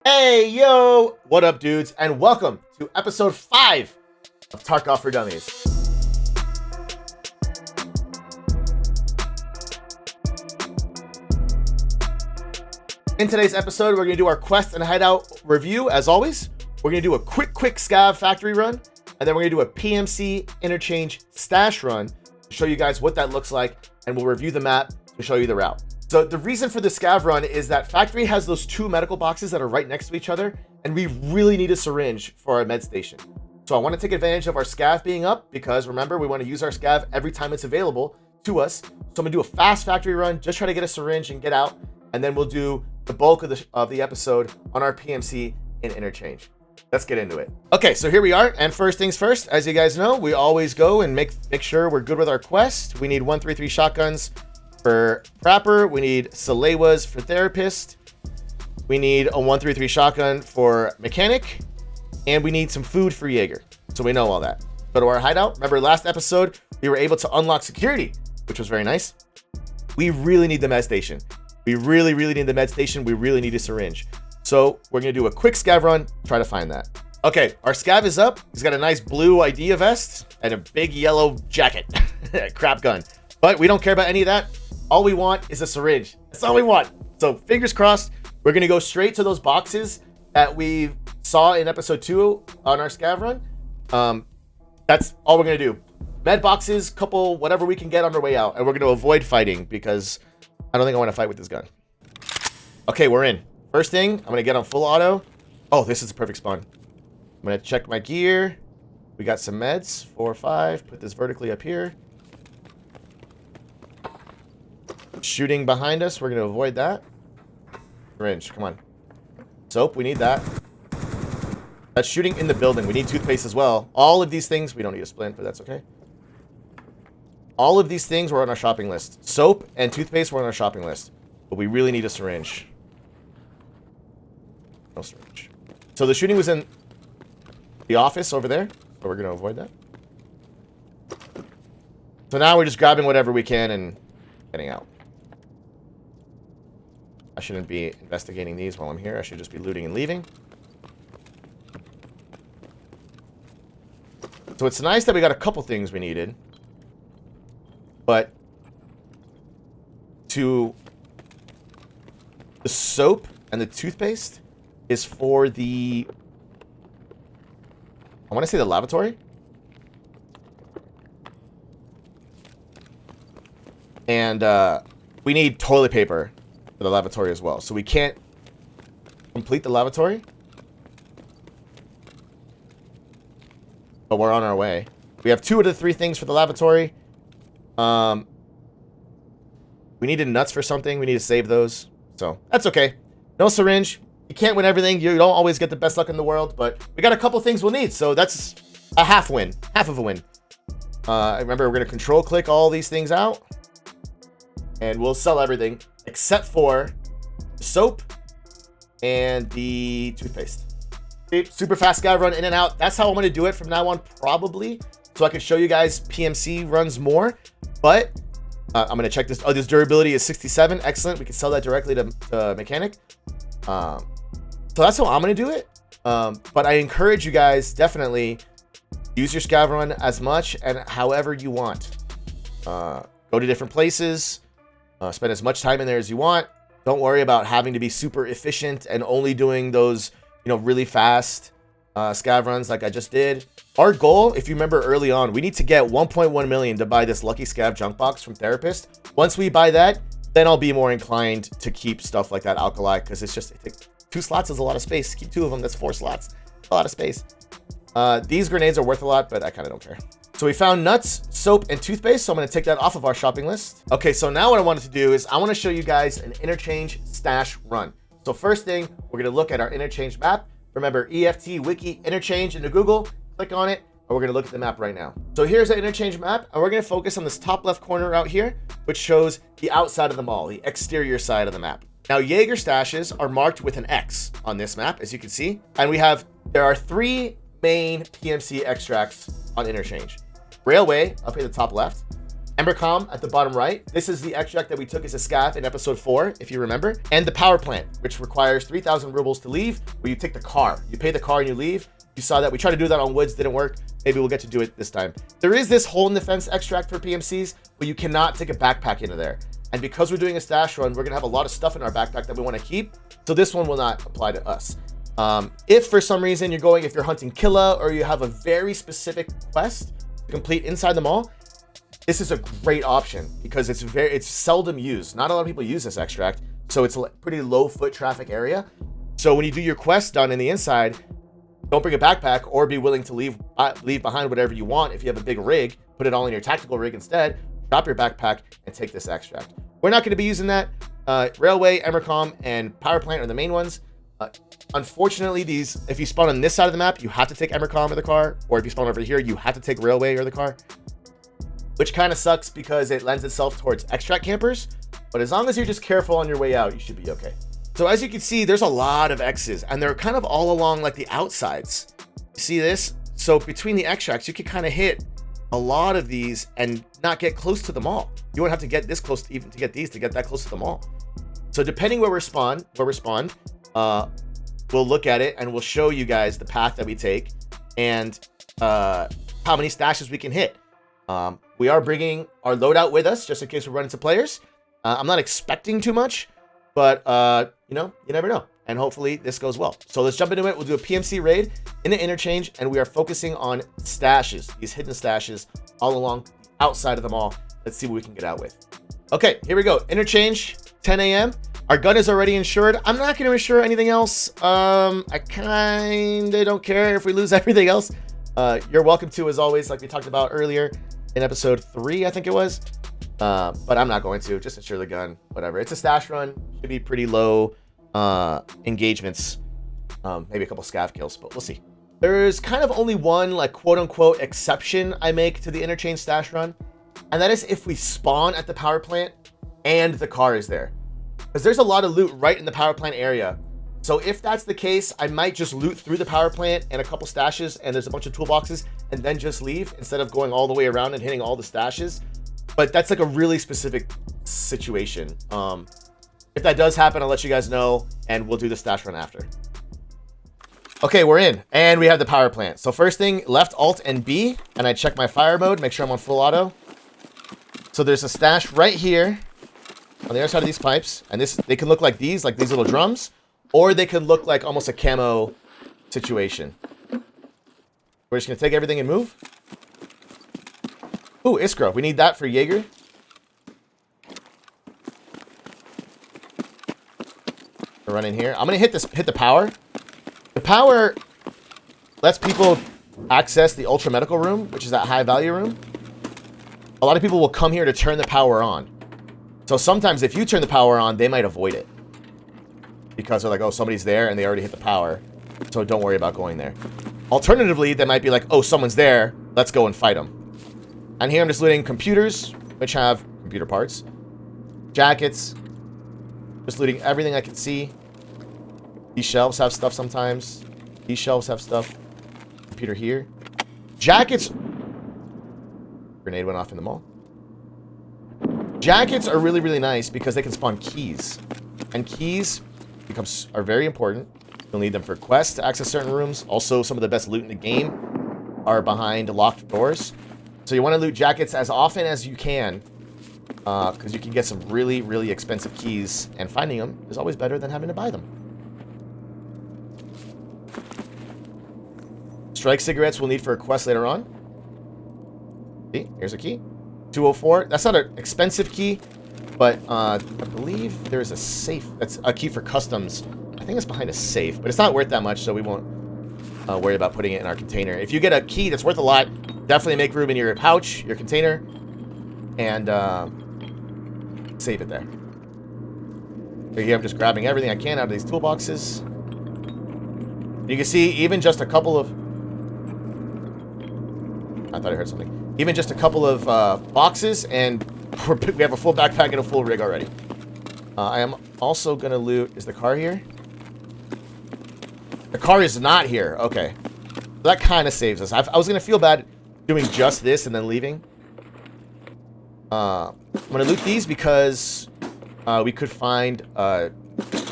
Hey, yo! What up, dudes? And welcome to episode 5 of Tarkov for Dummies. In today's episode, we're going to do our quest and hideout review, as always. We're going to do a quick Scav factory run, and then we're going to do a PMC Interchange stash run to show you guys what that looks like, and we'll review the map to show you the route. So the reason for the Scav run is that factory has those 2 medical boxes that are right next to each other, and we really need a syringe for our med station. So I want to take advantage of our Scav being up because remember, we want to use our Scav every time it's available to us. So I'm going to do a fast factory run, just try to get a syringe and get out, and then we'll do the bulk of the episode on our PMC in Interchange. Let's get into it. Okay, so here we are, and first things first, as you guys know, we always go and make sure we're good with our quest. We need 133 shotguns for Prapper, we need Salewas for Therapist, we need a 133 shotgun for Mechanic, and we need some food for Jaeger. So we know all that. Go to our hideout. Remember last episode, we were able to unlock security, which was very nice. We really need the med station. We really need the med station. We really need a syringe. So we're gonna do a quick Scav run, try to find that. Okay, our Scav is up. He's got a nice blue idea vest and a big yellow jacket. Crap gun. But we don't care about any of that. All we want is a syringe. That's all we want. So fingers crossed, we're going to go straight to those boxes that we saw in episode 2 on our Scav run. That's all we're going to do. Med boxes, couple, whatever we can get on our way out. And we're going to avoid fighting because I don't think I want to fight with this gun. Okay, we're in. First thing, I'm going to get on full auto. Oh, this is a perfect spawn. I'm going to check my gear. We got some meds, 4 or 5. Put this vertically up here. Shooting behind us, we're going to avoid that. Syringe, come on. Soap, we need that. That's shooting in the building. We need toothpaste as well. All of these things, we don't need a splint, but that's okay. All of these things were on our shopping list. Soap and toothpaste were on our shopping list. But we really need a syringe. No syringe. So the shooting was in the office over there. So we're going to avoid that. So now we're just grabbing whatever we can and getting out. I shouldn't be investigating these while I'm here. I should just be looting and leaving. So it's nice that we got a couple things we needed. But the soap and the toothpaste is for the, I want to say the lavatory. And we need toilet paper for the lavatory as well. So we can't complete the lavatory. But we're on our way. We have 2 of the 3 things for the lavatory. We needed nuts for something. We need to save those. So that's okay. No syringe. You can't win everything. You don't always get the best luck in the world. But we got a couple things we'll need. So that's a half win. Half of a win. Remember, we're going to control click all these things out. And we'll sell everything except for the soap and the toothpaste. Super fast Scav run in and out. That's how I'm going to do it from now on, probably. So I can show you guys PMC runs more. But I'm going to check this. Oh, this durability is 67. Excellent. We can sell that directly to Mechanic. So that's how I'm going to do it. But I encourage you guys, definitely use your Scav run as much and however you want. Go to different places. Spend as much time in there as you want. Don't worry about having to be super efficient and only doing those, really fast Scav runs like I just did. Our goal, if you remember early on, we need to get 1.1 million to buy this lucky Scav Junk Box from Therapist. Once we buy that, then I'll be more inclined to keep stuff like that alkali because it takes 2 slots is a lot of space. Keep 2 of them, that's 4 slots. A lot of space. These grenades are worth a lot, but I kind of don't care. So we found nuts, soap, and toothpaste, so I'm going to take that off of our shopping list. Okay, so now what I wanted to do is I want to show you guys an interchange stash run. So first thing, we're going to look at our interchange map. Remember, EFT Wiki Interchange into Google. Click on it, and we're going to look at the map right now. So here's the interchange map, and we're going to focus on this top left corner out here, which shows the outside of the mall, the exterior side of the map. Now, Jaeger stashes are marked with an X on this map, as you can see. And there are 3 main PMC extracts on Interchange. Railway, up here at the top left, Embercom at the bottom right. This is the extract that we took as a scav in episode 4, if you remember. And the power plant, which requires 3,000 rubles to leave, where you take the car. You pay the car and you leave. You saw that. We tried to do that on woods, didn't work. Maybe we'll get to do it this time. There is this hole in the fence extract for PMCs, but you cannot take a backpack into there. And because we're doing a stash run, we're gonna have a lot of stuff in our backpack that we wanna keep. So this one will not apply to us. If for some reason if you're hunting Killa or you have a very specific quest to complete inside the mall, this is a great option because it's seldom used. Not a lot of people use this extract, so it's a pretty low foot traffic area. So when you do your quest done in the inside, don't bring a backpack or be willing to leave behind whatever you want. If you have a big rig, put it all in your tactical rig instead, drop your backpack and take this extract. We're not going to be using that. Railway, Embercom, and power plant are the main ones. Unfortunately, if you spawn on this side of the map, you have to take Embercom or the car, or if you spawn over here, you have to take Railway or the car, which kind of sucks because it lends itself towards extract campers. But as long as you're just careful on your way out, you should be okay. So as you can see, there's a lot of X's, and they're kind of all along like the outsides. You see this? So between the extracts, you can kind of hit a lot of these and not get close to the mall. You won't have to get this close to even to get these to get that close to the mall. So depending where we spawn, we'll look at it and we'll show you guys the path that we take and how many stashes we can hit. We are bringing our loadout with us just in case we run into players. I'm not expecting too much, but you never know. And hopefully this goes well. So let's jump into it. We'll do a PMC raid in the interchange, and we are focusing on stashes, these hidden stashes all along outside of the mall. Let's see what we can get out with. Okay, here we go. Interchange, 10 a.m. Our gun is already insured. I'm not going to insure anything else. I kind of don't care if we lose everything else. You're welcome to, as always, like we talked about earlier in episode 3, I think it was. But I'm not going to. Just insure the gun, whatever. It's a stash run. Should be pretty low engagements. Maybe a couple scav kills, but we'll see. There's kind of only one, like, quote-unquote exception I make to the interchange stash run. And that is if we spawn at the power plant and the car is there. Because there's a lot of loot right in the power plant area. So if that's the case, I might just loot through the power plant and a couple stashes, and there's a bunch of toolboxes, and then just leave instead of going all the way around and hitting all the stashes. But that's like a really specific situation. If that does happen, I'll let you guys know, and we'll do the stash run after. Okay, we're in, and we have the power plant. So first thing, left Alt and B, and I check my fire mode, make sure I'm on full auto. So there's a stash right here on the other side of these pipes, and they can look like these little drums, or they can look like almost a camo situation. We're just gonna take everything and move. Ooh, Iskra, we need that for Jaeger. We're running here. I'm gonna hit the power. The power lets people access the ultra medical room, which is that high value room. A lot of people will come here to turn the power on. So sometimes if you turn the power on, they might avoid it. Because they're like, oh, somebody's there and they already hit the power. So don't worry about going there. Alternatively, they might be like, oh, someone's there. Let's go and fight them. And here I'm just looting computers, which have computer parts. Jackets. Just looting everything I can see. These shelves have stuff sometimes. These shelves have stuff. Computer here. Jackets. Grenade went off in the mall. Jackets are really, really nice because they can spawn keys. And keys are very important. You'll need them for quests to access certain rooms. Also, some of the best loot in the game are behind locked doors. So you want to loot jackets as often as you can. Because you can get some really, really expensive keys. And finding them is always better than having to buy them. Strike cigarettes we'll need for a quest later on. See, here's a key. 204. That's not an expensive key, but I believe there's a safe. That's a key for customs. I think it's behind a safe, but it's not worth that much, so we won't worry about putting it in our container. If you get a key that's worth a lot, definitely make room in your pouch, your container, and save it there. So here I'm just grabbing everything I can out of these toolboxes. You can see even just a couple of... I thought I heard something. Even just a couple of boxes, and we have a full backpack and a full rig already. I am also going to loot... Is the car here? The car is not here. Okay. That kind of saves us. I was going to feel bad doing just this and then leaving. I'm going to loot these because we could find...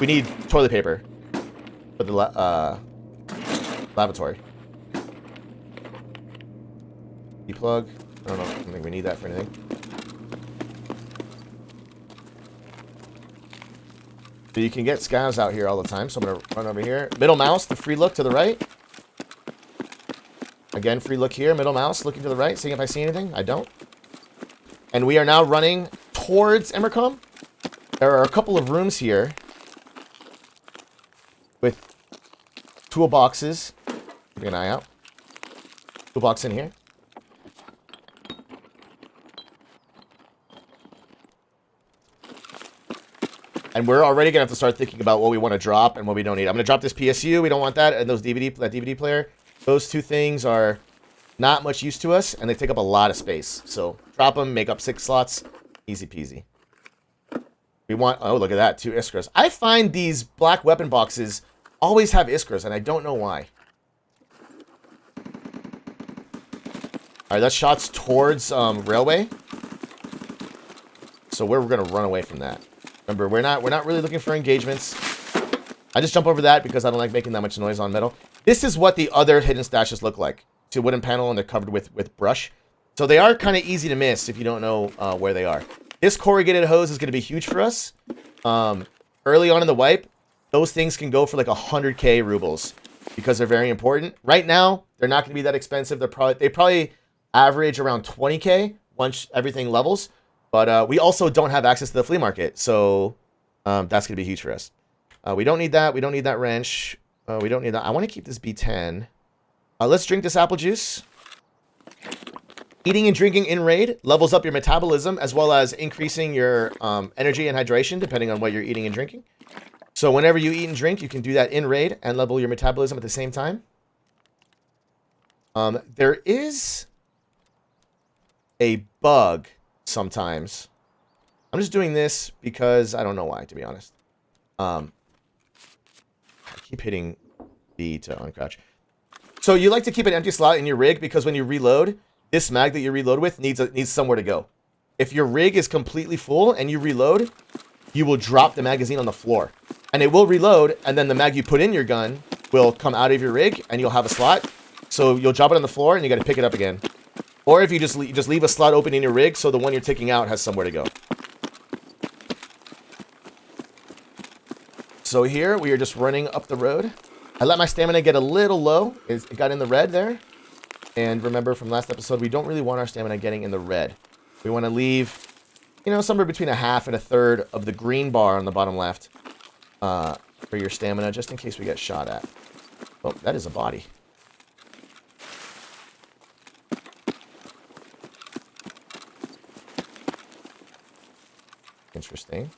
we need toilet paper for the lavatory. Plug. I don't know. I don't think we need that for anything. So you can get scavs out here all the time. So I'm going to run over here. Middle mouse, the free look to the right. Again, free look here. Middle mouse, looking to the right, seeing if I see anything. I don't. And we are now running towards Emercom. There are a couple of rooms here with toolboxes. Keep an eye out. Toolbox in here. And we're already going to have to start thinking about what we want to drop and what we don't need. I'm going to drop this PSU. We don't want that. And that DVD player. Those two things are not much use to us. And they take up a lot of space. So drop them. Make up 6 slots. Easy peasy. We want... Oh, look at that. 2 Iskras. I find these black weapon boxes always have Iskras. And I don't know why. Alright, that's shots towards railway. So we're going to run away from that. Remember, we're not really looking for engagements. I just jump over that because I don't like making that much noise on metal. This is what the other hidden stashes look like. It's a wooden panel and they're covered with brush. So they are kind of easy to miss if you don't know where they are. This corrugated hose is going to be huge for us. Early on in the wipe, those things can go for like 100k rubles because they're very important. Right now, they're not going to be that expensive. They probably average around 20k once everything levels. But we also don't have access to the flea market, so that's going to be huge for us. We don't need that. We don't need that wrench. We don't need that. I want to keep this B10. Let's drink this apple juice. Eating and drinking in Raid levels up your metabolism as well as increasing your energy and hydration depending on what you're eating and drinking. So whenever you eat and drink, you can do that in Raid and level your metabolism at the same time. There is a bug sometimes. I'm just doing this because I don't know why, to be honest. I keep hitting B to uncrouch. So you like to keep an empty slot in your rig because when you reload, this mag that you reload with needs somewhere to go. If your rig is completely full and you reload, you will drop the magazine on the floor. And it will reload, and then the mag you put in your gun will come out of your rig, and you'll have a slot. So you'll drop it on the floor, and you got to pick it up again. Or if you just leave a slot open in your rig, so the one you're taking out has somewhere to go. So here, we are just running up the road. I let my stamina get a little low. It got in the red there. And remember from last episode, we don't really want our stamina getting in the red. We want to leave, you know, somewhere between a half and a third of the green bar on the bottom left for your stamina, just in case we get shot at. Oh, that is a body. Interesting.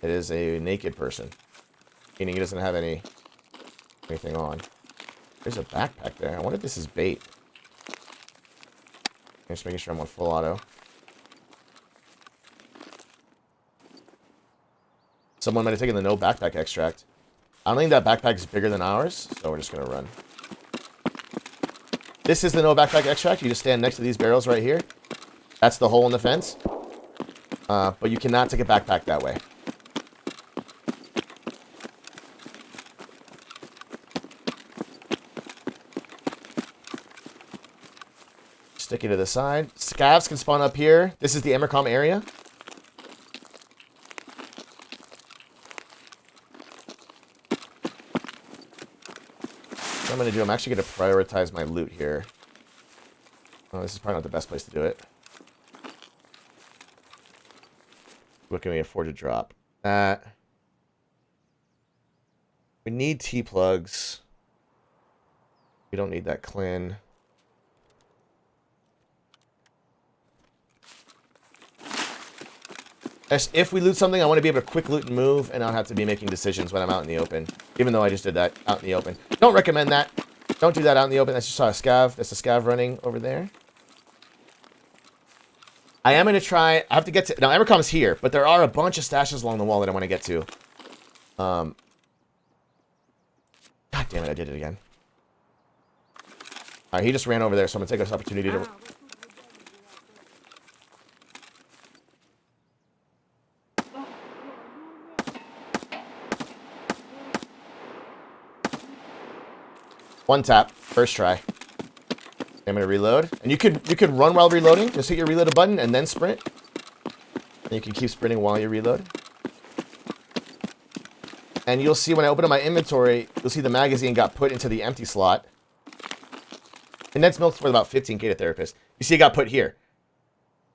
It is a naked person, meaning he doesn't have anything on. There's a backpack there. I wonder if this is bait. Just making sure I'm on full auto. Someone might have taken the no backpack extract. I don't think that backpack is bigger than ours, so we're just going to run. This is the no backpack extract. You just stand next to these barrels right here. That's the hole in the fence. But you cannot take a backpack that way. Stick it to the side. Scavs can spawn up here. This is the Emercom area. What I'm going to do, I'm actually going to prioritize my loot here. Oh, this is probably not the best place to do it. What can we afford to drop? That. We need T-plugs. We don't need that Clin. If we loot something, I want to be able to quick loot and move and not have to be making decisions when I'm out in the open. Even though I just did that out in the open. Don't recommend that. Don't do that out in the open. I just saw a scav. There's a scav running over there. I am going to try... I have to get to... Now, Emercom's here, but there are a bunch of stashes along the wall that I want to get to. God damn it, I did it again. Alright, he just ran over there, so I'm gonna take this opportunity to... One tap, first try. I'm gonna reload. And you could run while reloading. Just hit your reload button and then sprint. And you can keep sprinting while you reload. And you'll see when I open up my inventory, you'll see the magazine got put into the empty slot. And that's milk's worth about 15k to Therapist. You see it got put here.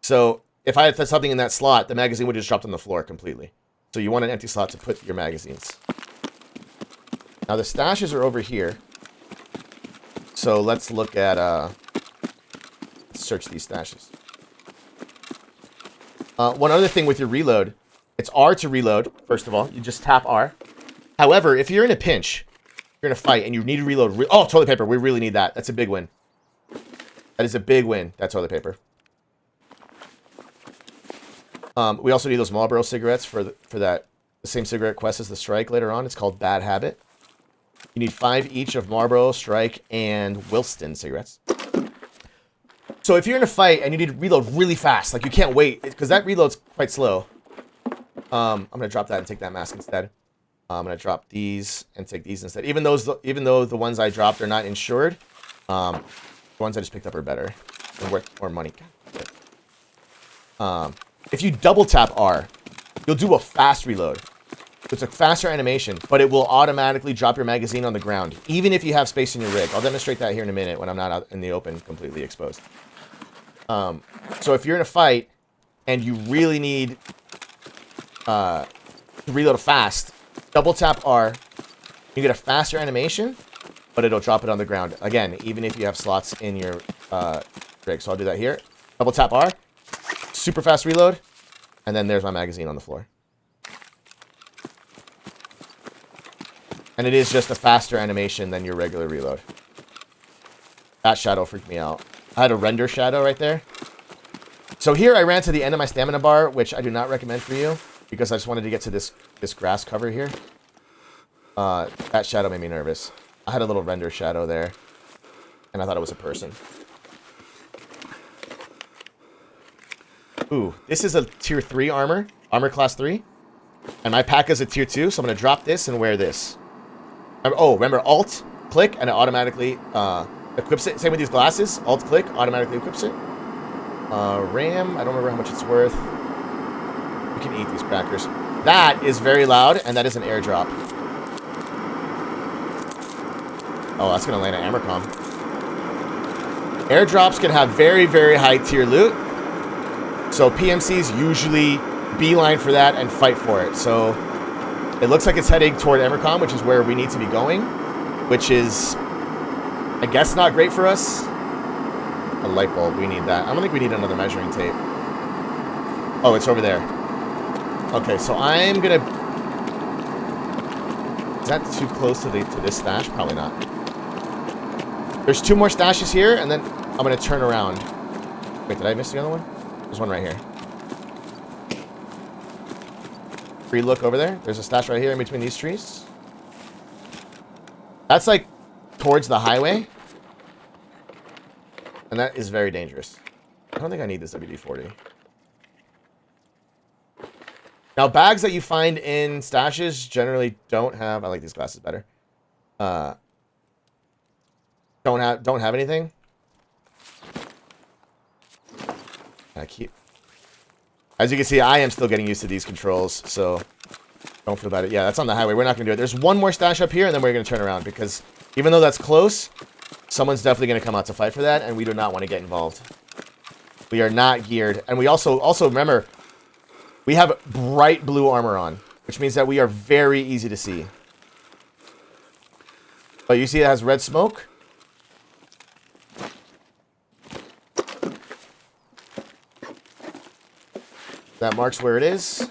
So if I had something in that slot, the magazine would just dropped on the floor completely. So you want an empty slot to put your magazines. Now the stashes are over here. So let's look at, search these stashes. One other thing with your reload, it's R to reload, first of all. You just tap R. However, if you're in a pinch, you're in a fight, and you need to reload. Oh, toilet paper. We really need that. That's a big win. That is a big win, that toilet paper. We also need those Marlboro cigarettes for the same cigarette quest as the Strike later on. It's called Bad Habit. You need 5 each of Marlboro, Strike, and Wilston cigarettes. So if you're in a fight and you need to reload really fast, like you can't wait, because that reload's quite slow. I'm going to drop that and take that mask instead. I'm going to drop these and take these instead. Even though the ones I dropped are not insured, the ones I just picked up are better. And worth more money. If you double tap R, you'll do a fast reload. It's a faster animation, but it will automatically drop your magazine on the ground, even if you have space in your rig. I'll demonstrate that here in a minute when I'm not out in the open, completely exposed. So if you're in a fight and you really need to reload fast, double tap R. You get a faster animation, but it'll drop it on the ground. Again, even if you have slots in your rig. So I'll do that here. Double tap R. Super fast reload. And then there's my magazine on the floor. And it is just a faster animation than your regular reload. That shadow freaked me out. I had a render shadow right there. So here I ran to the end of my stamina bar, which I do not recommend for you, because I just wanted to get to this grass cover here. That shadow made me nervous. I had a little render shadow there, and I thought it was a person. Ooh, this is a tier 3 armor class 3. And my pack is a tier 2, so I'm going to drop this and wear this. Oh, remember, Alt, click, and it automatically equips it. Same with these glasses. Alt, click, automatically equips it. RAM, I don't remember how much it's worth. We can eat these crackers. That is very loud, and that is an airdrop. Oh, that's going to land at Amercom. Airdrops can have very, very high tier loot. So PMCs usually beeline for that and fight for it. So it looks like it's heading toward Emercom, which is where we need to be going, which is, I guess, not great for us. A light bulb, we need that. I don't think we need another measuring tape. Oh, it's over there. Okay, so I'm gonna... Is that too close to this stash? Probably not. There's 2 more stashes here, and then I'm gonna turn around. Wait, did I miss the other one? There's one right here. Free look over there. There's a stash right here in between these trees. That's like towards the highway. And that is very dangerous. I don't think I need this WD-40. Now, bags that you find in stashes generally don't have... I like these glasses better. Don't have anything. As you can see, I am still getting used to these controls, so don't feel bad. Yeah, that's on the highway. We're not going to do it. There's one more stash up here, and then we're going to turn around, because even though that's close, someone's definitely going to come out to fight for that, and we do not want to get involved. We are not geared. And we also remember, we have bright blue armor on, which means that we are very easy to see. But you see it has red smoke? That marks where it is.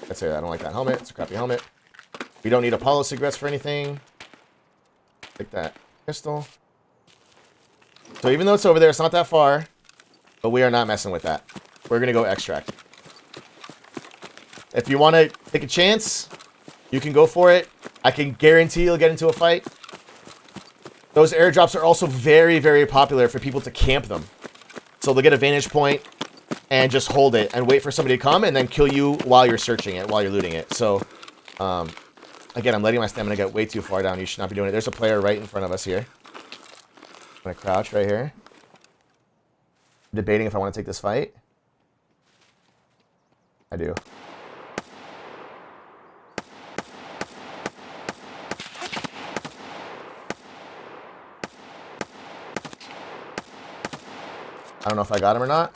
Let's say I don't like that helmet. It's a crappy helmet. We don't need Apollo cigarettes for anything. Take that pistol. So even though it's over there, it's not that far. But we are not messing with that. We're going to go extract. If you want to take a chance, you can go for it. I can guarantee you'll get into a fight. Those airdrops are also very, very popular for people to camp them. So they'll get a vantage point and just hold it and wait for somebody to come and then kill you while you're searching it, while you're looting it. So, again, I'm letting my stamina get way too far down. You should not be doing it. There's a player right in front of us here. I'm going to crouch right here. I'm debating if I want to take this fight. I do. I don't know if I got him or not.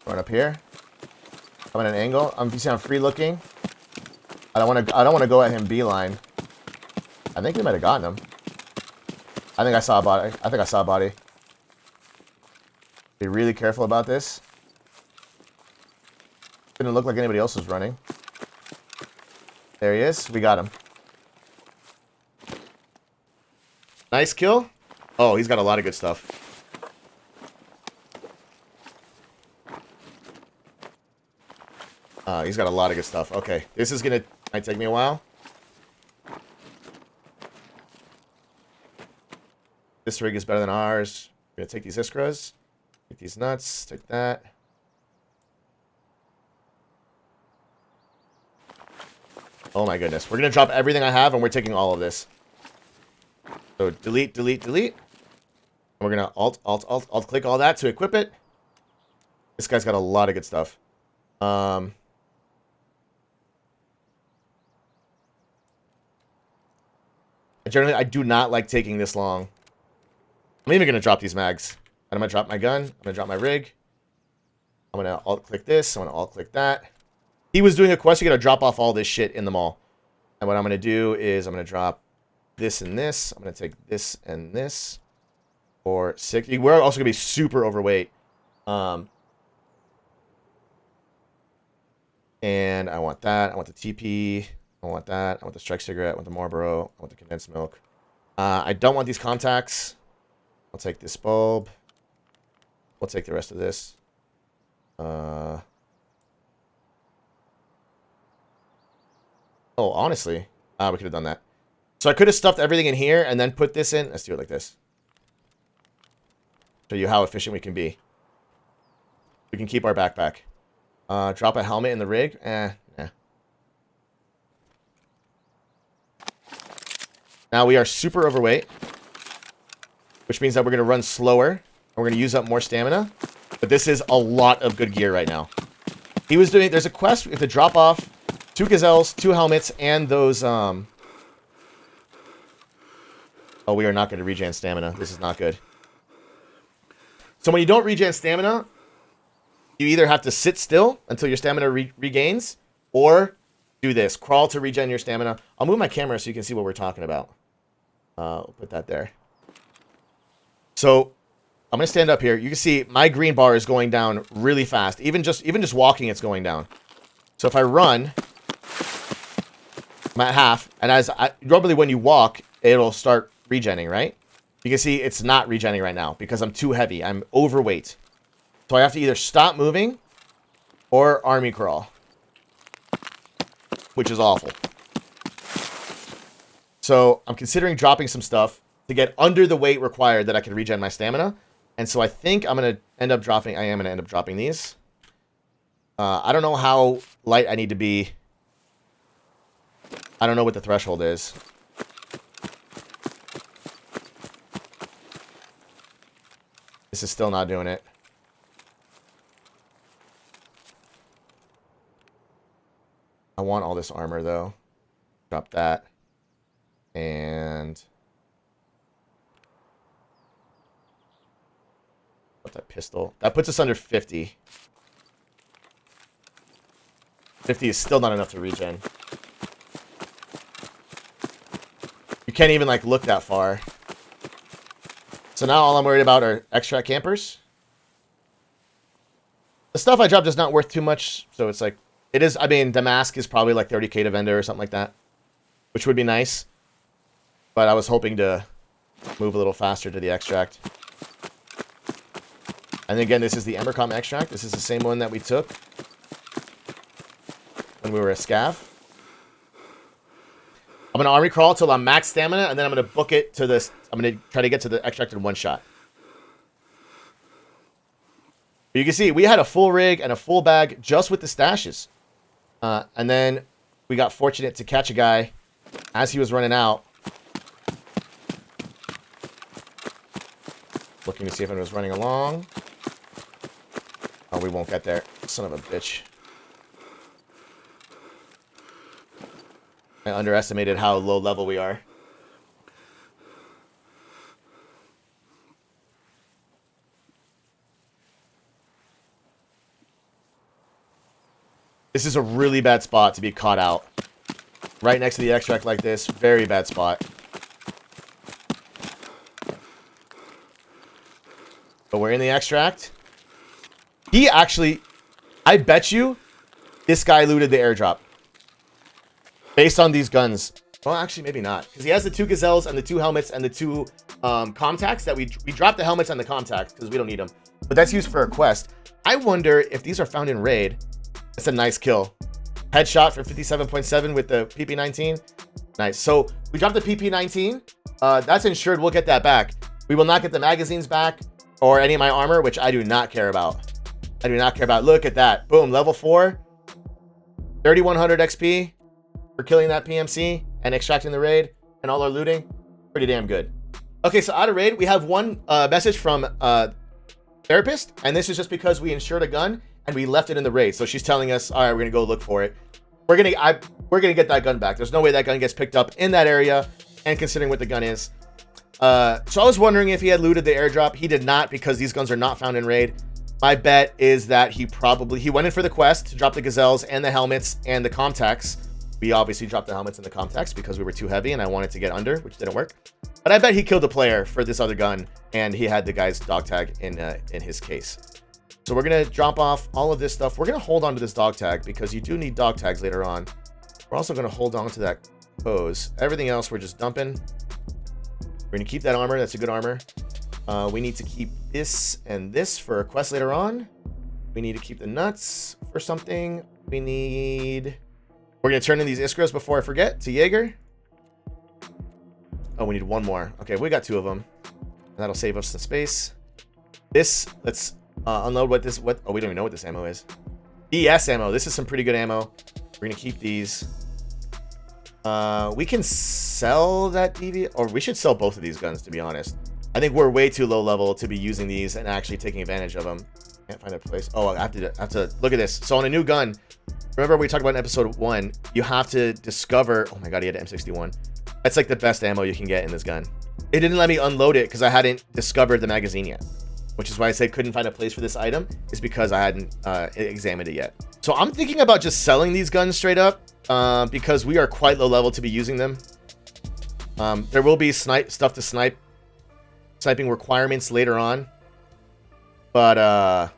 Run up here. I'm at an angle. You see I'm free looking. I don't want to go at him beeline. I think we might have gotten him. I think I saw a body. Be really careful about this. Didn't look like anybody else was running. There he is. We got him. Nice kill. Oh, he's got a lot of good stuff. He's got a lot of good stuff. Okay, this is might take me a while. This rig is better than ours. We're gonna take these Iskras. Take these nuts. Take that. Oh my goodness. We're gonna drop everything I have and we're taking all of this. So delete, delete, delete. And we're gonna alt click all that to equip it. This guy's got a lot of good stuff. Generally, I do not like taking this long. I'm even gonna drop these mags. I'm gonna drop my gun. I'm gonna drop my rig. I'm gonna alt click this. I'm gonna alt click that. He was doing a quest. You gotta drop off all this shit in the mall. And what I'm gonna do is I'm gonna drop this and this. I'm gonna take this and this. Or 60. We're also gonna be super overweight. And I want that. I want the TP. I want that. I want the strike cigarette. I want the Marlboro. I want the condensed milk. I don't want these contacts. I'll take this bulb. We'll take the rest of this. Oh, honestly, we could have done that. So I could have stuffed everything in here and then put this in. Let's do it like this. Show you how efficient we can be. We can keep our backpack. Drop a helmet in the rig. Yeah. Now we are super overweight, which means that we're going to run slower and we're going to use up more stamina. But this is a lot of good gear right now. He was doing, there's a quest, we have to drop off 2 gazelles, 2 helmets, and those, oh, we are not going to regen stamina. This is not good. So when you don't regen stamina, you either have to sit still until your stamina regains, or do this. Crawl to regen your stamina. I'll move my camera so you can see what we're talking about. Put that there. So I'm gonna stand up here. You can see my green bar is going down really fast. Even just walking, it's going down. So if I run, I'm at half, and normally when you walk, it'll start regenning, right? You can see it's not regenning right now because I'm too heavy. I'm overweight. So I have to either stop moving or army crawl, which is awful. So I'm considering dropping some stuff to get under the weight required that I can regen my stamina. And so I think I'm going to end up dropping... I am going to end up dropping these. I don't know how light I need to be. I don't know what the threshold is. This is still not doing it. I want all this armor, though. Drop that. And... Drop that pistol. That puts us under 50. 50 is still not enough to regen. You can't even, like, look that far. So now all I'm worried about are extract campers. The stuff I dropped is not worth too much, so it's like... It is, I mean, the mask is probably like 30k to vendor or something like that, which would be nice. But I was hoping to move a little faster to the extract. And again, this is the Embercom extract. This is the same one that we took when we were a scav. I'm going to army crawl till I'm max stamina, and then I'm going to book it to this. I'm going to try to get to the extract in one shot. But you can see we had a full rig and a full bag just with the stashes. And then we got fortunate to catch a guy as he was running out. Looking to see if anyone was running along. Oh, we won't get there. Son of a bitch. I underestimated how low level we are. This is a really bad spot to be caught out. Right next to the extract like this. Very bad spot. But we're in the extract. He actually... I bet you this guy looted the airdrop. Based on these guns. Well, actually, maybe not. Because he has the 2 gazelles and the 2 helmets and the 2 comtacts that we dropped the helmets and the comtacts because we don't need them. But that's used for a quest. I wonder if these are found in Raid. That's a nice kill. Headshot for 57.7 with the PP19. Nice. So we dropped the PP19. That's insured. We'll get that back. We will not get the magazines back or any of my armor, which I do not care about. I do not care about. Look at that. Boom. Level 4. 3,100 XP for killing that PMC and extracting the raid and all our looting. Pretty damn good. Okay, so out of Raid, we have one message from Therapist. And this is just because we insured a gun and we left it in the raid. So she's telling us, all right, we're going to go look for it. We're going to get that gun back. There's no way that gun gets picked up in that area. And considering what the gun is. So I was wondering if he had looted the airdrop. He did not, because these guns are not found in Raid. My bet is that he went in for the quest to drop the gazelles and the helmets and the comtacts. We obviously dropped the helmets and the comtacts because we were too heavy and I wanted to get under, which didn't work. But I bet he killed the player for this other gun and he had the guy's dog tag in his case. So we're going to drop off all of this stuff. We're going to hold on to this dog tag because you do need dog tags later on. We're also going to hold on to that hose. Everything else we're just dumping. We're going to keep that armor. That's a good armor. We need to keep this and this for a quest later on. We need to keep the nuts for something. We're going to turn in these Iskras before I forget to Jaeger. Oh, we need one more. Okay, we got 2 of them. That'll save us some space. This, let's unload oh, we don't even know what this ammo is. BS ammo. This is some pretty good ammo. We're going to keep these. We can sell that DV, or we should sell both of these guns, to be honest. I think we're way too low level to be using these and actually taking advantage of them. Can't find a place. Oh, I have to look at this. So on a new gun, remember we talked about in episode 1, you have to discover... Oh my god, he had an M61. That's like the best ammo you can get in this gun. It didn't let me unload it because I hadn't discovered the magazine yet. Which is why I said couldn't find a place for this item, is because I hadn't examined it yet. So I'm thinking about just selling these guns straight up because we are quite low level to be using them. There will be stuff to sniping requirements later on. But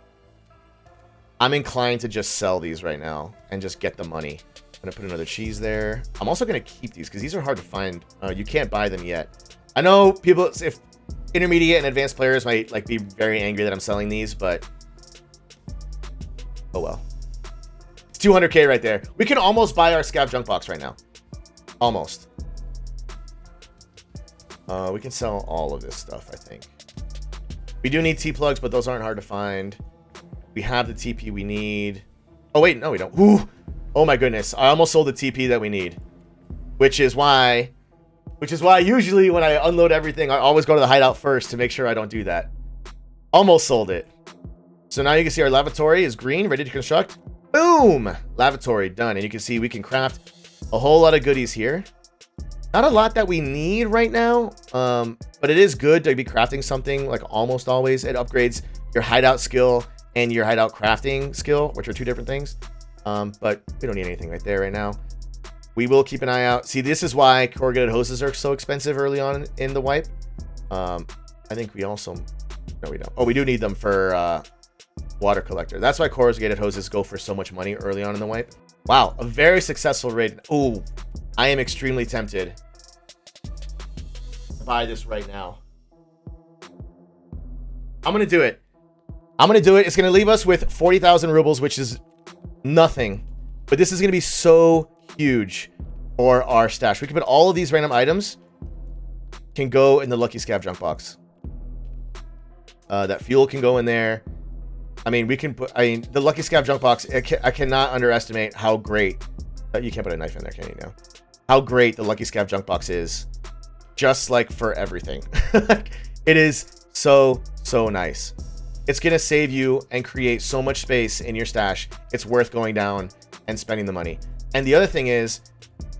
I'm inclined to just sell these right now and just get the money. I'm going to put another cheese there. I'm also going to keep these because these are hard to find. You can't buy them yet. I know people, if intermediate and advanced players might like be very angry that I'm selling these, but oh well. It's 200k right there. We can almost buy our Scav Junk Box right now. Almost. We can sell all of this stuff, I think. We do need T-plugs, but those aren't hard to find. We have the TP we need. Oh, wait, no, we don't. Ooh. Oh, my goodness. I almost sold the TP that we need. Which is why usually when I unload everything, I always go to the hideout first to make sure I don't do that. Almost sold it. So now you can see our lavatory is green, ready to construct. Boom! Lavatory done. And you can see we can craft a whole lot of goodies here. Not a lot that we need right now, but it is good to be crafting something like almost always. It upgrades your hideout skill and your hideout crafting skill, which are 2 different things. But we don't need anything right there right now. We will keep an eye out. See, this is why corrugated hoses are so expensive early on in the wipe. I think we also... No, we don't. Oh, we do need them for water collector. That's why corrugated hoses go for so much money early on in the wipe. Wow, a very successful raid. Oh, I am extremely tempted to buy this right now. I'm going to do it. It's going to leave us with 40,000 rubles, which is nothing. But this is going to be so huge. for our stash. We can put all of these random items can go in the lucky Scav Junk Box. That fuel can go in there. I mean, we can put, the lucky Scav Junk Box, I cannot underestimate how great, you can't put a knife in there, can you now? How great the lucky Scav Junk Box is, just like for everything. It is so nice. It's going to save you and create so much space in your stash. It's worth going down and spending the money. And the other thing is,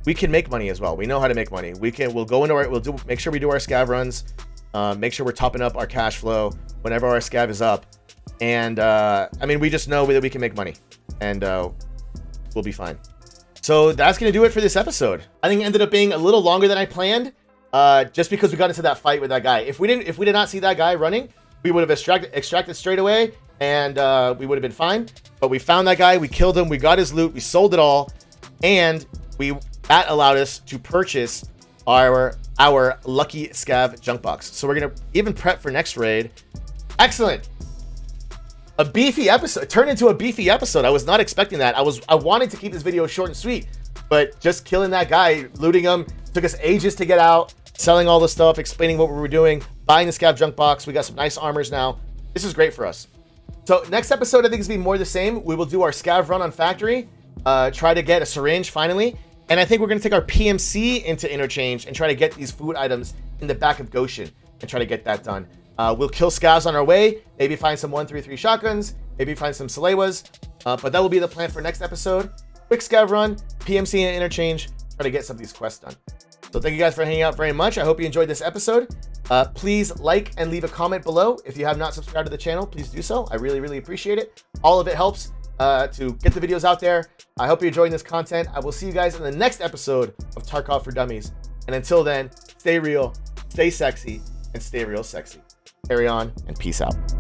we can make money as well. We know how to make money. We'll go into our, make sure we do our scav runs, make sure we're topping up our cash flow whenever our scav is up. And I mean, we just know that we can make money, and we'll be fine. So that's going to do it for this episode. I think it ended up being a little longer than I planned, just because we got into that fight with that guy. If we did not see that guy running, we would have extracted straight away, and we would have been fine. But we found that guy, we killed him, we got his loot, we sold it all, and that allowed us to purchase our lucky Scav Junk Box. So we're gonna even prep for next raid. Excellent. A beefy episode turned into a beefy episode. I was not expecting that. I wanted to keep this video short and sweet, but just killing that guy, looting him, took us ages to get out, selling all the stuff, explaining what we were doing, buying the Scav Junk Box. We got some nice armors now. This is great for us. So next episode, I think is gonna be more the same. We will do our scav run on factory, try to get a syringe finally. And I think we're going to take our PMC into Interchange and try to get these food items in the back of Goshen and try to get that done. We'll kill scavs on our way, maybe find some 133 shotguns, maybe find some Salewas, but that will be the plan for next episode. Quick scav run, PMC and Interchange, try to get some of these quests done. So thank you guys for hanging out very much. I hope you enjoyed this episode. Please like and leave a comment below. If you have not subscribed to the channel, please do so. I really appreciate it. All of it helps to get the videos out there. I hope you're enjoying this content. I will see you guys in the next episode of Tarkov for Dummies. And until then, stay real, stay sexy, and stay real sexy. Carry on, and peace out.